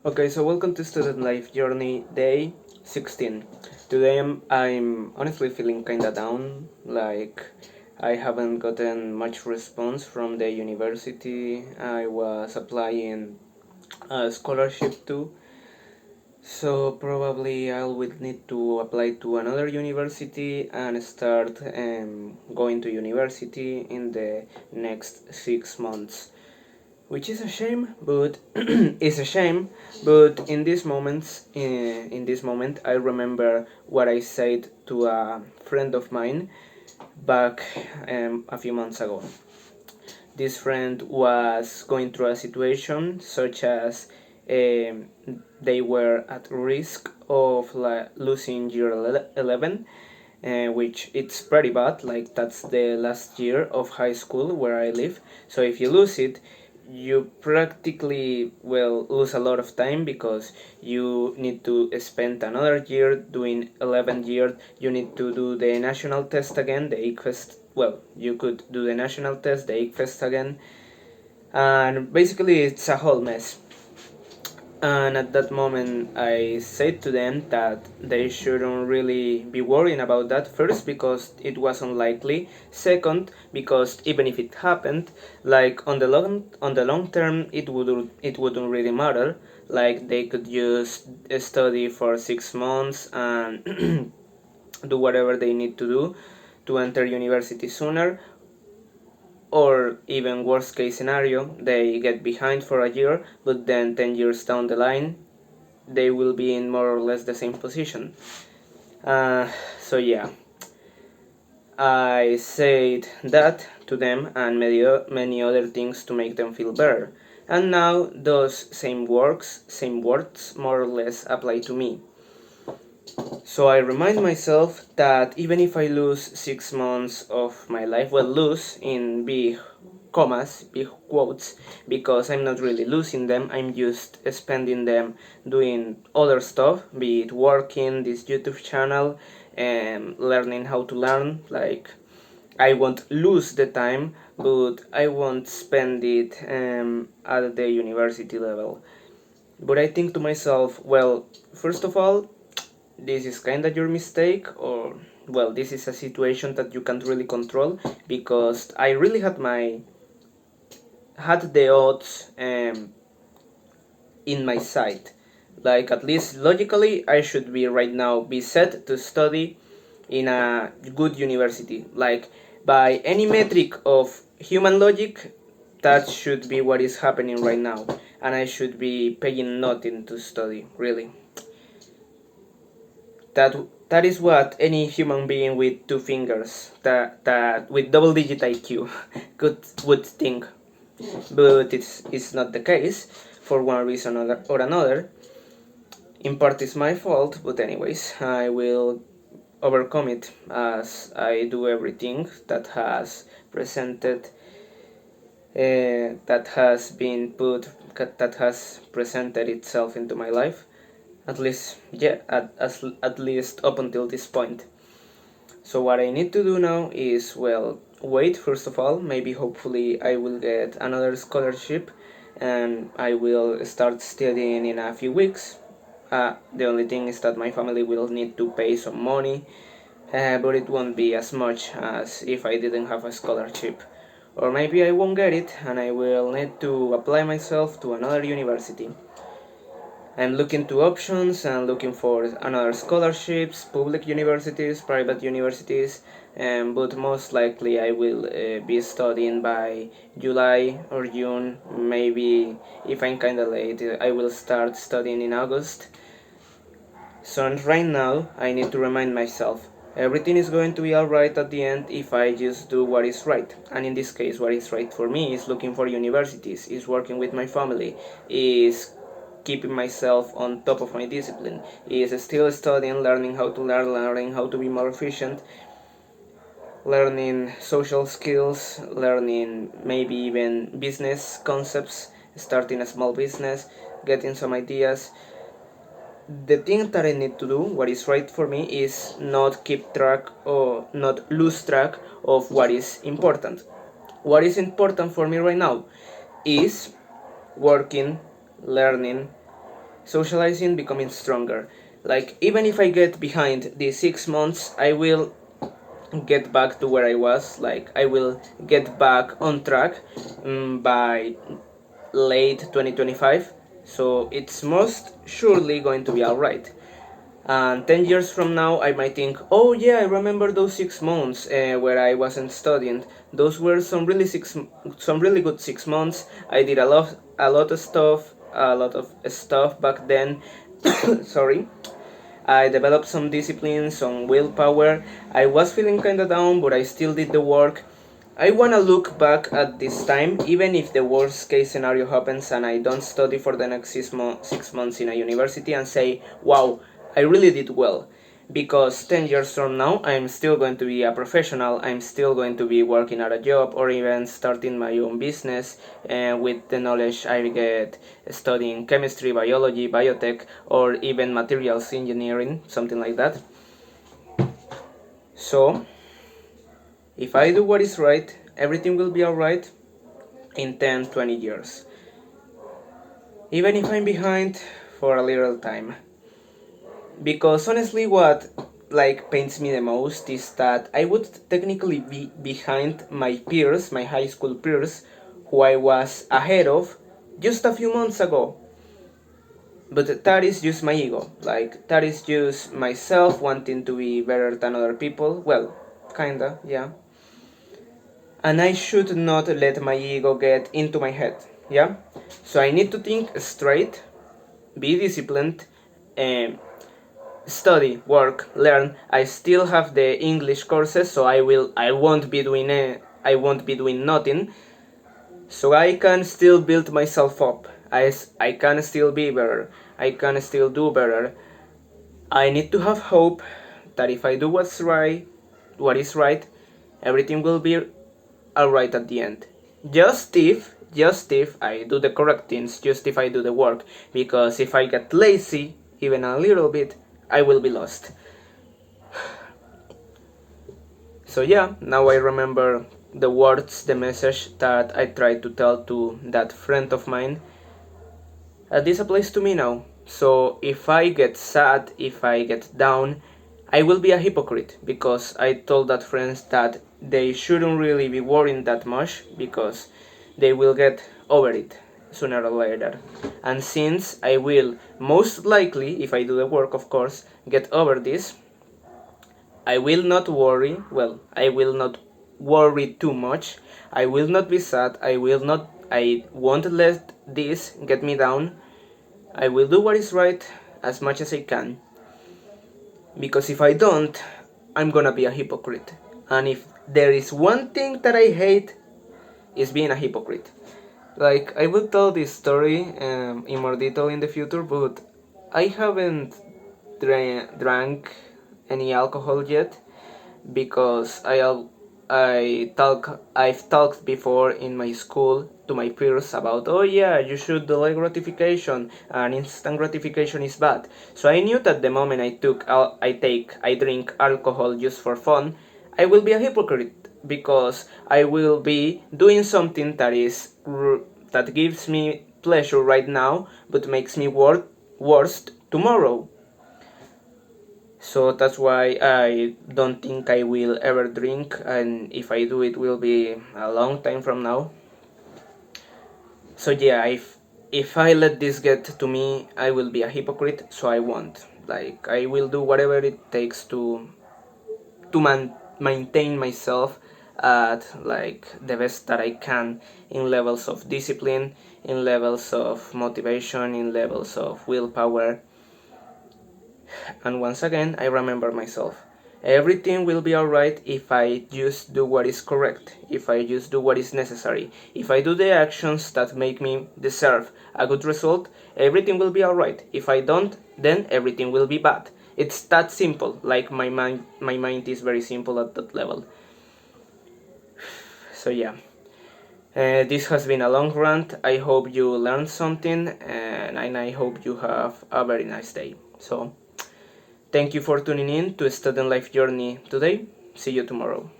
Okay, so welcome to Student Life Journey Day 16. Today I'm honestly feeling kinda down, like I haven't gotten much response from the university I was applying a scholarship to, so probably I will need to apply to another university and start going to university in the next 6 months, which is a shame, but it's a shame. But in this moment, I remember what I said to a friend of mine back a few months ago. This friend was going through a situation such as um, they were at risk of losing year 11, which it's pretty bad. Like that's the last year of high school where I live. So if you lose it, you practically will lose a lot of time because you need to spend another year doing 11 years. You need to do the national test again, the ICFEST. Well, you could do the national test, the ICFEST again, and basically it's a whole mess. And at that moment, I said to them that they shouldn't really be worrying about that. First, because it was unlikely. Second, because even if it happened, like on the long term, it wouldn't really matter. Like they could just study for 6 months and do whatever they need to do to enter university sooner, or even worst case scenario, they get behind for a year, but then 10 years down the line, they will be in more or less the same position. Uh, so yeah, I said that to them and many other things to make them feel better. And now those same words more or less apply to me. So I remind myself that even if I lose 6 months of my life, well, lose in big commas, big quotes, because I'm not really losing them, I'm just spending them doing other stuff, be it working, this YouTube channel, and learning how to learn. Like, I won't lose the time, but I won't spend it at the university level. But I think to myself, well, first of all, this is kind of your mistake, or well, this is a situation that you can't really control, because I really had the odds in my side. Like, at least logically, I should be right now be set to study in a good university. Like, by any metric of human logic, that should be what is happening right now, and I should be paying nothing to study, really. That is what any human being with two fingers, that with double digit IQ would think, but it's not the case for one reason or another. In part, it's my fault, but anyways, I will overcome it as I do everything that has been put that has presented itself into my life. At least, yeah, at least up until this point. So what I need to do now is, well, wait first of all. Maybe hopefully I will get another scholarship, and I will start studying in a few weeks. The only thing is that my family will need to pay some money, but it won't be as much as if I didn't have a scholarship. Or maybe I won't get it and I will need to apply myself to another university. I'm looking to options and looking for another scholarships, public universities, private universities, but most likely I will be studying by July or June. Maybe if I'm kinda late, I will start studying in August. So right now, I need to remind myself everything is going to be alright at the end if I just do what is right. And in this case, what is right for me is looking for universities, is working with my family, is keeping myself on top of my discipline, is still studying, learning how to learn, learning how to be more efficient, learning social skills, learning maybe even business concepts, starting a small business, getting some ideas. The thing that I need to do, what is right for me, is not keep track or not lose track of what is important. What is important for me right now is working, learning, socializing, becoming stronger. Like, even if I get behind the 6 months, I will get back to where I was. Like, I will get back on track by late 2025. So it's most surely going to be alright. And 10 years from now, I might think, oh yeah, I remember those 6 months where I wasn't studying. Those were some really good 6 months. I did a lot of stuff back then. Sorry. I developed some discipline, some willpower. I was feeling kinda down, but I still did the work. I wanna look back at this time, even if the worst case scenario happens and I don't study for the next 6 months in a university, and say, wow, I really did well. Because 10 years from now, I'm still going to be a professional, I'm still going to be working at a job or even starting my own business with the knowledge I get studying chemistry, biology, biotech, or even materials engineering, something like that. So, if I do what is right, everything will be alright in 10-20 years. Even if I'm behind for a little time. Because honestly, what pains me the most is that I would technically be behind my peers, my high school peers, who I was ahead of just a few months ago. But that is just my ego. Like, that is just myself wanting to be better than other people. Well, kinda, yeah. And I should not let my ego get into my head, yeah? So I need to think straight, be disciplined, and study, work, learn. I still have the English courses, so I won't be doing nothing. So I can still build myself up. I can still be better. I can still do better. I need to have hope that if I do what is right, everything will be alright at the end. Just if I do the correct things, just if I do the work. Because if I get lazy, even a little bit, I will be lost. So yeah, now I remember the words, the message that I tried to tell to that friend of mine. This applies to me now. So if I get sad, if I get down, I will be a hypocrite because I told that friends that they shouldn't really be worrying that much because they will get over it sooner or later. And since I will most likely, if I do the work of course, get over this, I will not worry, I will not worry too much, I will not be sad, I won't let this get me down, I will do what is right as much as I can. Because if I don't, I'm gonna be a hypocrite. And if there is one thing that I hate, is being a hypocrite. Like, I will tell this story in more detail in the future, but I haven't drank any alcohol yet because I've talked before in my school to my peers about, oh yeah, you should delay gratification and instant gratification is bad. So I knew that the moment I drink alcohol just for fun, I will be a hypocrite because I will be doing something that gives me pleasure right now but makes me worse tomorrow. So that's why I don't think I will ever drink, and if I do, it will be a long time from now. So yeah, if I let this get to me, I will be a hypocrite, so I won't. Like, I will do whatever it takes to maintain myself at the best that I can in levels of discipline, in levels of motivation, in levels of willpower. And once again, I remember myself. Everything will be alright if I just do what is correct, if I just do what is necessary. If I do the actions that make me deserve a good result, everything will be alright. If I don't, then everything will be bad. It's that simple. Like, my mind is very simple at that level. So yeah. This has been a long rant. I hope you learned something, and I hope you have a very nice day. So, thank you for tuning in to Student Life Journey today. See you tomorrow.